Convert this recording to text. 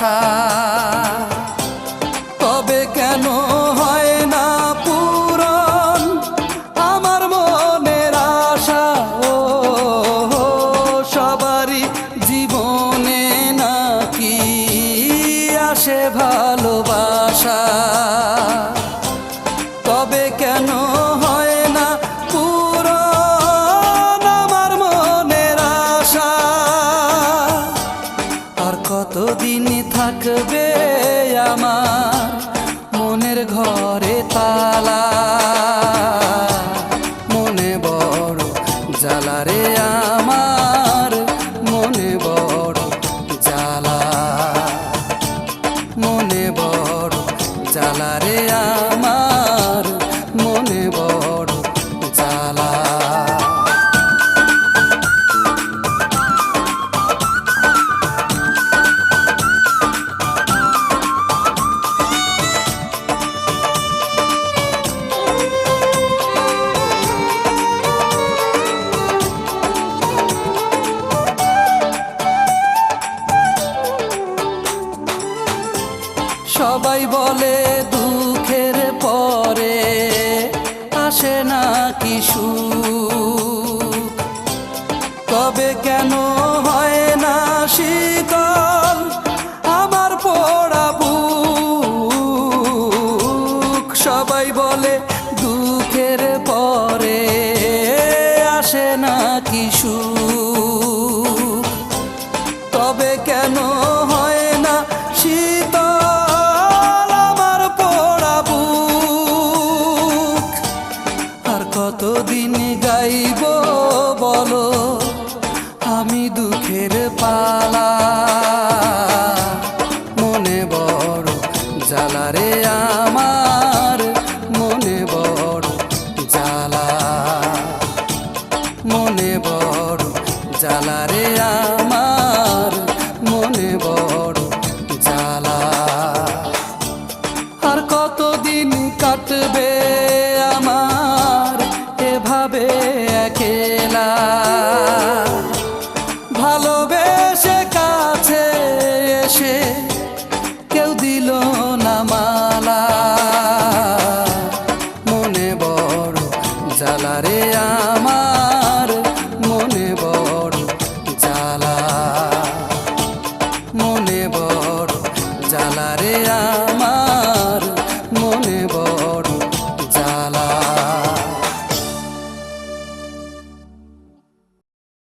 আশা, তবে কেন হয় না পূরণ আমার মনের আশা? ও সবারই জীবনে নাকি আসে ভালোবাসা, তবে কেন হয় না পূরণ আমার মনের আশা? আর কতদিন থাকবে আমার মনের ঘরে তালা? মনে বড় জ্বালা রে আমার, মনে বড় জ্বালা, মনে বড় জ্বালা রে আমার, মনে বড় জ্বালা। সবাই বলে দুঃখের পরে আসে নাকি সুখ, তবে কেন হয় না শীতল আমার পোড়া বুক? সবাই বলে দুঃখের পরে আসে নাকি সুখ, তবে কেন হয় না শীতল আমার পোড়া বুক? আর কতদিন গাইব বলো আমি দুঃখের পালা? মনে বড় জ্বালা রে আমার, মনে বড় জ্বালা, মনে বড় জ্বালা রে আমার, মনে বড় জ্বালা। আর কতদিন কাটবে আমার এভাবে একলা, ভালোবেসে কাছে এসে